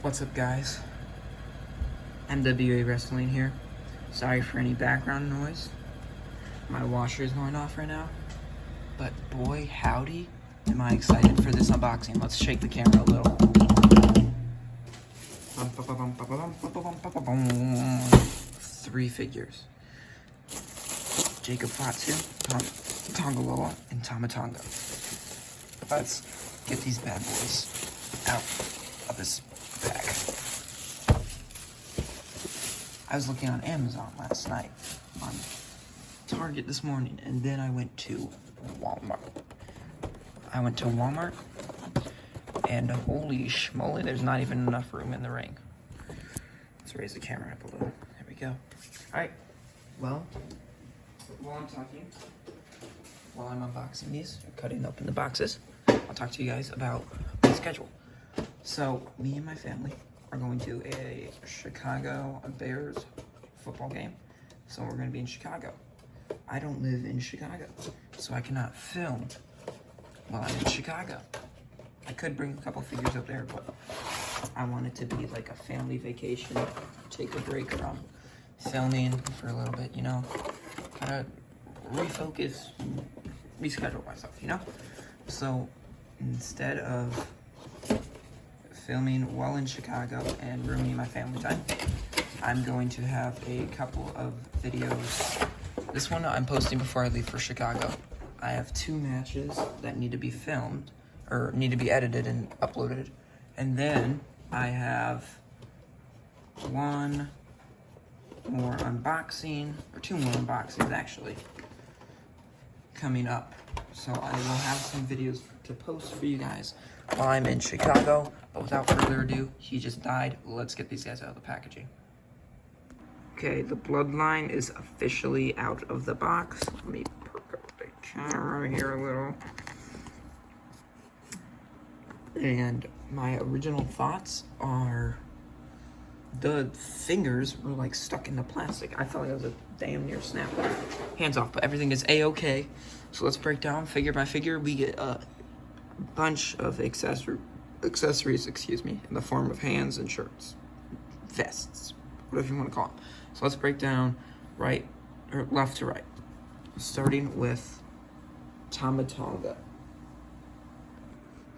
What's up, guys? MWA Wrestling here. Sorry for any background noise. My washer is going off right now. But boy, howdy, am I excited for this unboxing. Let's shake the camera a little. 3 figures. Jacob Fatu, Tonga, and Tama. Let's get these bad boys out of this bag. I was looking on Amazon last night, on Target this morning, and then I went to Walmart. And holy schmoly, there's not even enough room in the ring. Let's raise the camera up a little. There we go. Alright, well, while I'm talking, while I'm unboxing these, or cutting open the boxes, I'll talk to you guys about my schedule. So, me and my family are going to a Chicago Bears football game. So we're going to be in Chicago. I don't live in Chicago, so I cannot film while I'm in Chicago. I could bring a couple figures up there, but I want it to be like a family vacation, take a break from filming for a little bit, you know, kind of refocus, reschedule myself, you know? So instead of filming while in Chicago and ruining my family time, I'm going to have a couple of videos. This one I'm posting before I leave for Chicago. I have 2 matches that need to be filmed, or need to be edited and uploaded. And then I have 1 more unboxing, or 2 more unboxings actually, coming up. So I will have some videos to post for you guys while I'm in Chicago. But without further ado, he just died. Let's get these guys out of the packaging. Okay, the Bloodline is officially out of the box. Let me perk up the camera here a little. And my original thoughts are the fingers were like stuck in the plastic. I felt like it was a damn near snap. Hands off, but everything is A-okay. So let's break down figure by figure. We get a bunch of accessories, in the form of hands and shirts, vests, whatever you want to call them. So let's break down left to right, starting with Tama.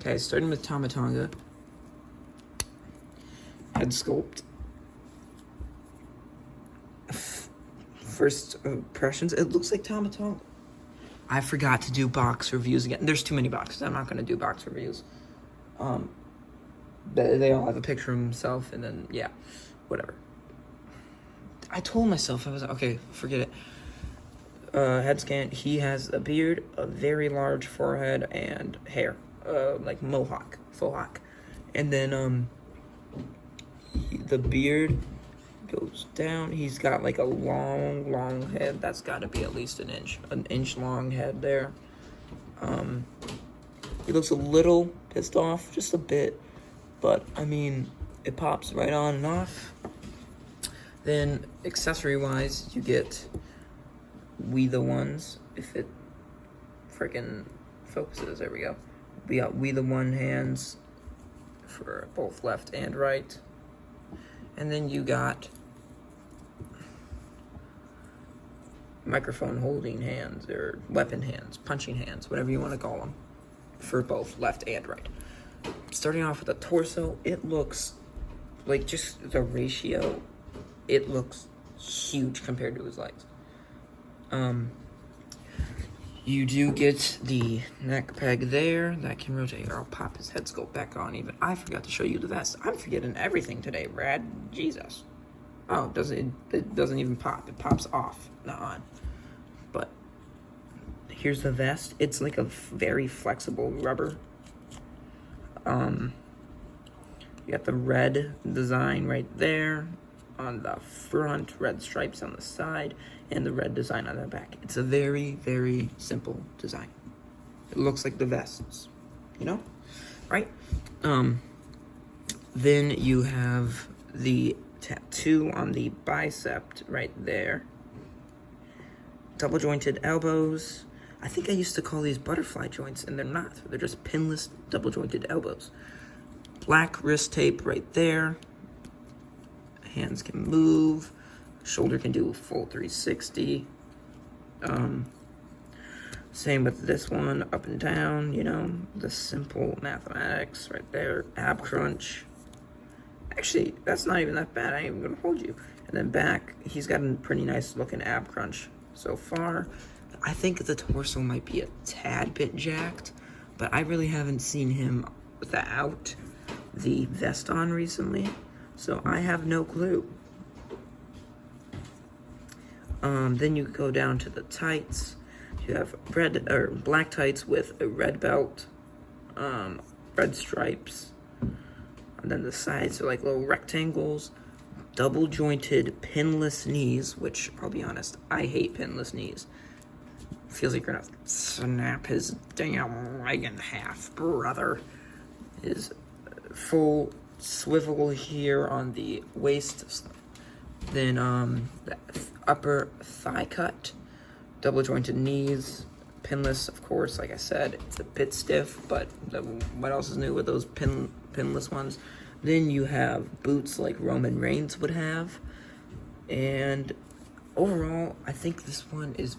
Okay, starting with Tama. Head sculpt. First impressions, it looks like Tama. I forgot to do box reviews again. There's too many boxes. I'm not going to do box reviews. They all have a picture of himself, and then, yeah, whatever. I told myself, I was okay, forget it. Head scan, he has a beard, a very large forehead, and hair. Like mohawk, faux hawk. And then, the beard goes down. He's got like a long head. That's got to be at least an inch long head there. He looks a little pissed off, just a bit, but I mean, it pops right on and off. Then accessory wise, you get We the Ones, if it freaking focuses. There we go. We got We the One hands for both left and right. And then you got microphone holding hands, or weapon hands, punching hands, whatever you want to call them, for both left and right. Starting off with the torso, it looks like, just the ratio, it looks huge compared to his legs. You do get the neck peg there that can rotate, or I'll pop his head sculpt back on even. I forgot to show you the vest. I'm forgetting everything today, Brad. Jesus. Oh, it doesn't even pop. It pops off, not on. But here's the vest. It's like a very flexible rubber. You got the red design right there on the front, red stripes on the side, and the red design on the back. It's a very, very simple design. It looks like the vests, you know? Right? Then you have the tattoo on the bicep right there. Double jointed elbows. I think I used to call these butterfly joints, and they're not. They're just pinless double jointed elbows. Black wrist tape right there. Hands can move. Shoulder can do a full 360. Same with this one, up and down, you know, the simple mathematics right there. Ab crunch. Actually, that's not even that bad. I ain't even gonna hold you. And then back, he's got a pretty nice looking ab crunch so far. I think the torso might be a tad bit jacked, but I really haven't seen him without the vest on recently, so I have no clue. Then you go down to the tights. You have black tights with a red belt, red stripes, and then the sides are like little rectangles, double jointed pinless knees, which I'll be honest, I hate pinless knees. Feels like you're gonna snap his damn leg in half, brother. His full swivel here on the waist, then the upper thigh cut, double jointed knees, pinless, of course. Like I said, it's a bit stiff, but what else is new with those pinless ones? Then you have boots like Roman Reigns would have, and overall, I think this one is,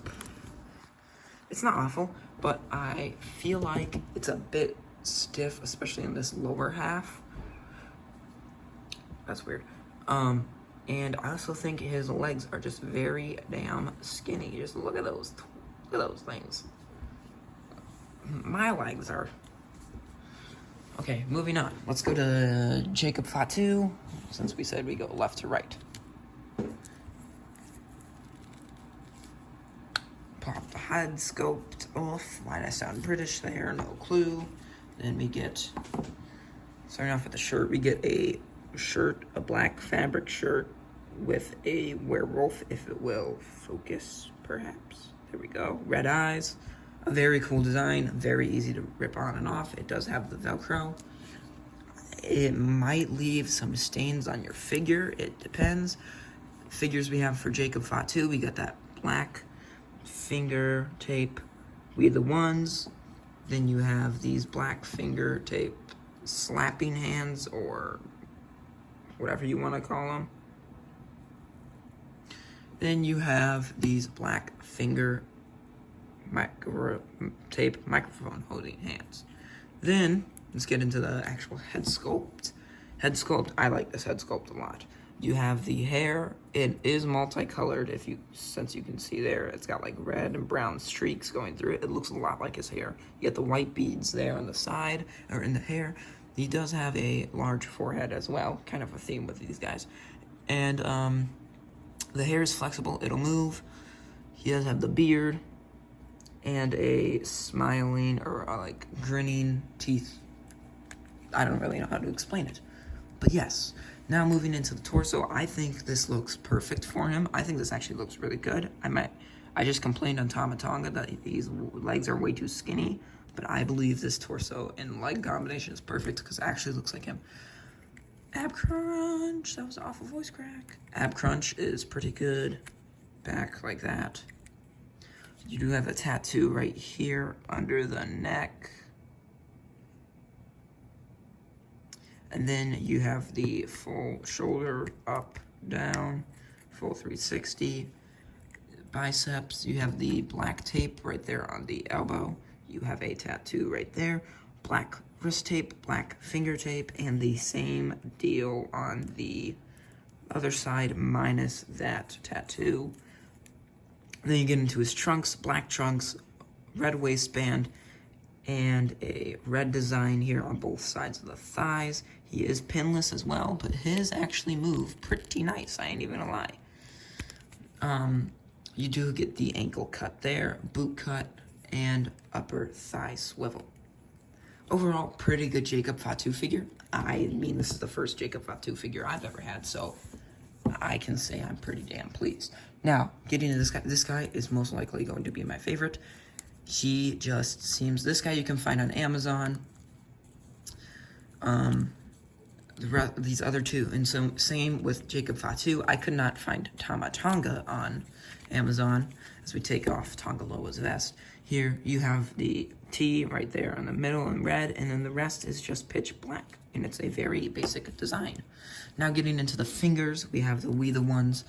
it's not awful, but I feel like it's a bit stiff, especially in this lower half. That's weird. And I also think his legs are just very damn skinny. Just look at those things. My legs are... Okay, moving on. Let's go to Jacob Fatu, since we said we go left to right. Pop the head scoped off. Why'd I sound British there? No clue. Then we get, starting off with the shirt, we get a shirt, a black fabric shirt with a werewolf, if it will focus, perhaps. There we go. Red eyes. A very cool design. Very easy to rip on and off. It does have the Velcro. It might leave some stains on your figure. It depends. Figures we have for Jacob Fatu, we got that black finger tape. We have the ones. Then you have these black finger tape slapping hands, or whatever you want to call them. Then you have these black finger tape microphone holding hands. Then let's get into the actual head sculpt. Head sculpt, I like this head sculpt a lot. You have the hair. It is multicolored, since you can see there. It's got like red and brown streaks going through it. It looks a lot like his hair. You get the white beads there on the side, or in the hair. He does have a large forehead as well, kind of a theme with these guys. And the hair is flexible, it'll move. He does have the beard and a smiling or like grinning teeth. I don't really know how to explain it, but yes. Now moving into the torso, I think this looks perfect for him. I think this actually looks really good. I just complained on Tama Tonga that these legs are way too skinny, but I believe this torso and leg combination is perfect because it actually looks like him. Ab crunch, that was an awful voice crack. Ab crunch is pretty good. Back like that. You do have a tattoo right here under the neck. And then you have the full shoulder up, down, full 360. Biceps, you have the black tape right there on the elbow. You have a tattoo right there. Black wrist tape, black finger tape, and the same deal on the other side minus that tattoo. Then you get into his trunks, black trunks, red waistband, and a red design here on both sides of the thighs. He is pinless as well, but his actually move pretty nice, I ain't even gonna lie. You do get the ankle cut there, boot cut, and upper thigh swivel. Overall, pretty good Jacob Fatu figure. I mean, this is the first Jacob Fatu figure I've ever had, so I can say I'm pretty damn pleased. Now, getting to this guy. This guy is most likely going to be my favorite. He just seems... This guy you can find on Amazon. These other two. And so, same with Jacob Fatu. I could not find Tama Tonga on Amazon. As we take off Tonga Loa's vest. Here you have the T right there in the middle in red, and then the rest is just pitch black, and it's a very basic design. Now getting into the fingers, we have the We The Ones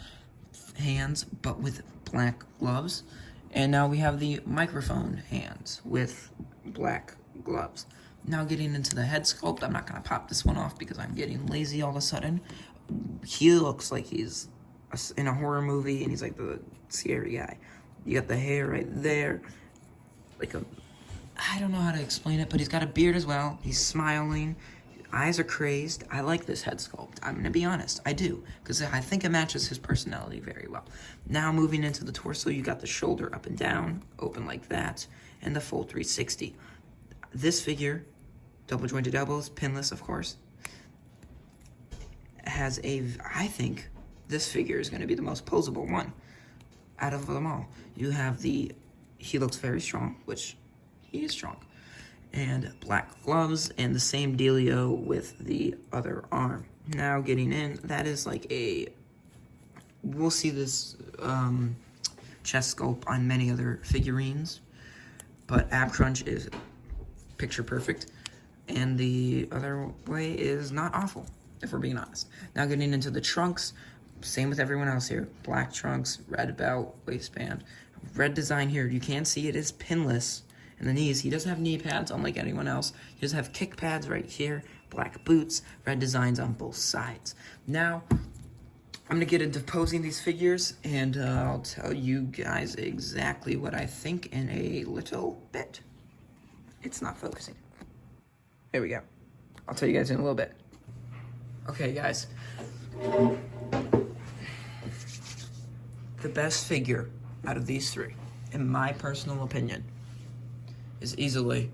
hands, but with black gloves. And now we have the microphone hands with black gloves. Now getting into the head sculpt, I'm not gonna pop this one off because I'm getting lazy all of a sudden. He looks like he's in a horror movie and he's like the scary guy. You got the hair right there. I don't know how to explain it, but he's got a beard as well. He's smiling. Eyes are crazed. I like this head sculpt. I'm going to be honest. I do. Because I think it matches his personality very well. Now moving into the torso, you got the shoulder up and down, open like that, and the full 360. This figure, double jointed elbows, pinless, of course, has I think this figure is going to be the most posable one out of them all. You have he looks very strong, which he is strong. And black gloves, and the same dealio with the other arm. Now getting in, that is like we'll see this chest sculpt on many other figurines, but ab crunch is picture perfect, and the other way is not awful, if we're being honest. Now getting into the trunks, same with everyone else here. Black trunks, red belt, waistband, red design here. You can see it is pinless. And the knees, he doesn't have knee pads, unlike anyone else. He does have kick pads right here, black boots, red designs on both sides. Now, I'm going to get into posing these figures, and I'll tell you guys exactly what I think in a little bit. It's not focusing. There we go. I'll tell you guys in a little bit. Okay, guys. The best figure out of these three, in my personal opinion, is easily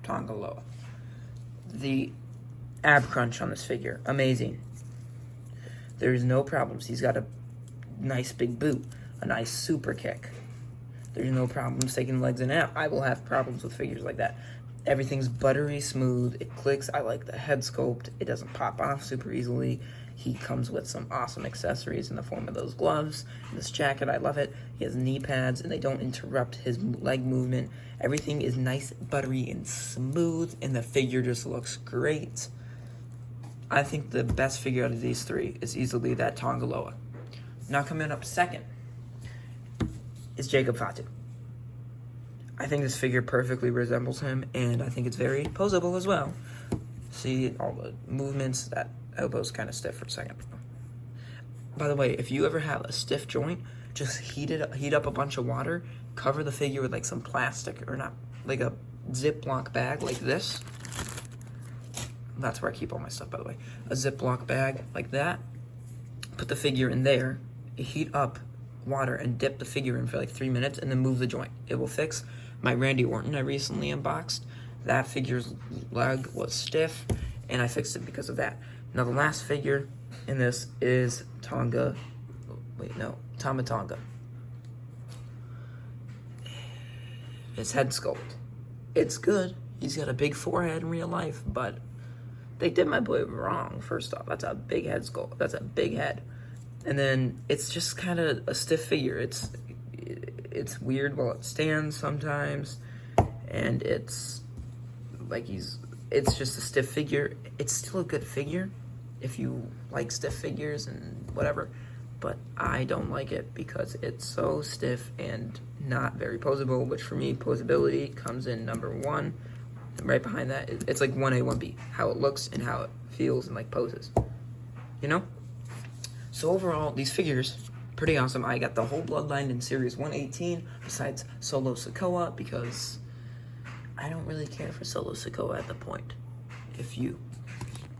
Tonga Loa. The ab crunch on this figure, amazing. There's no problems. He's got a nice big boot, a nice super kick. There's no problems taking legs in and out. I will have problems with figures like that. Everything's buttery smooth. It clicks. I like the head sculpt. It doesn't pop off super easily. He comes with some awesome accessories in the form of those gloves. This jacket, I love it. He has knee pads, and they don't interrupt his leg movement. Everything is nice, buttery, and smooth, and the figure just looks great. I think the best figure out of these three is easily that Tonga Loa. Now coming up second is Jacob Fatu. I think this figure perfectly resembles him, and I think it's very posable as well. See all the movements, that elbow's kind of stiff for a second. By the way, if you ever have a stiff joint, just heat up a bunch of water, cover the figure with like some plastic, or not, like a Ziploc bag like this. That's where I keep all my stuff, by the way. A Ziploc bag like that. Put the figure in there, heat up water, and dip the figure in for like 3 minutes, and then move the joint. It will fix. My Randy Orton I recently unboxed, that figure's leg was stiff, and I fixed it because of that. Now the last figure in this is Tama Tonga. His head sculpt. It's good. He's got a big forehead in real life, but they did my boy wrong, first off. That's a big head sculpt. That's a big head. And then it's just kind of a stiff figure. It's weird while it stands sometimes, and it's like it's just a stiff figure. It's still a good figure if you like stiff figures and whatever, but I don't like it because it's so stiff and not very posable, which for me, posability comes in number one. And right behind that, it's like 1A, 1B, how it looks and how it feels and like poses, you know? So overall, these figures, pretty awesome. I got the whole Bloodline in Series 118, besides Solo Sikoa, because I don't really care for Solo Sikoa at the point. If you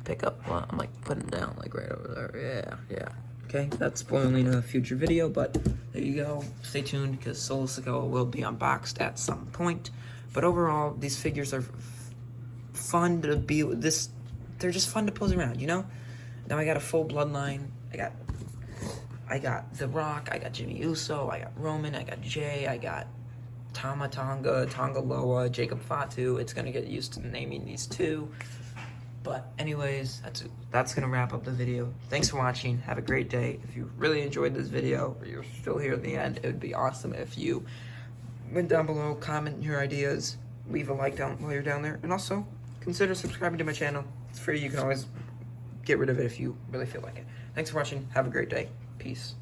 pick up, well, I'm like putting it down like right over there. Yeah. Okay, that's spoiling a future video, but there you go. Stay tuned because Solo Sikoa will be unboxed at some point. But overall, these figures are fun to be with. They're just fun to pose around, you know? Now I got a full Bloodline. I got The Rock, I got Jimmy Uso, I got Roman, I got Jay, I got Tonga Loa, Jacob Fatu. It's gonna get used to naming these two. But anyways, that's gonna wrap up the video. Thanks for watching. Have a great day. If you really enjoyed this video, or you're still here at the end, it would be awesome if you went down below, comment your ideas, leave a like down while you're down there, and also consider subscribing to my channel. It's free. You can always get rid of it if you really feel like it. Thanks for watching. Have a great day. Peace.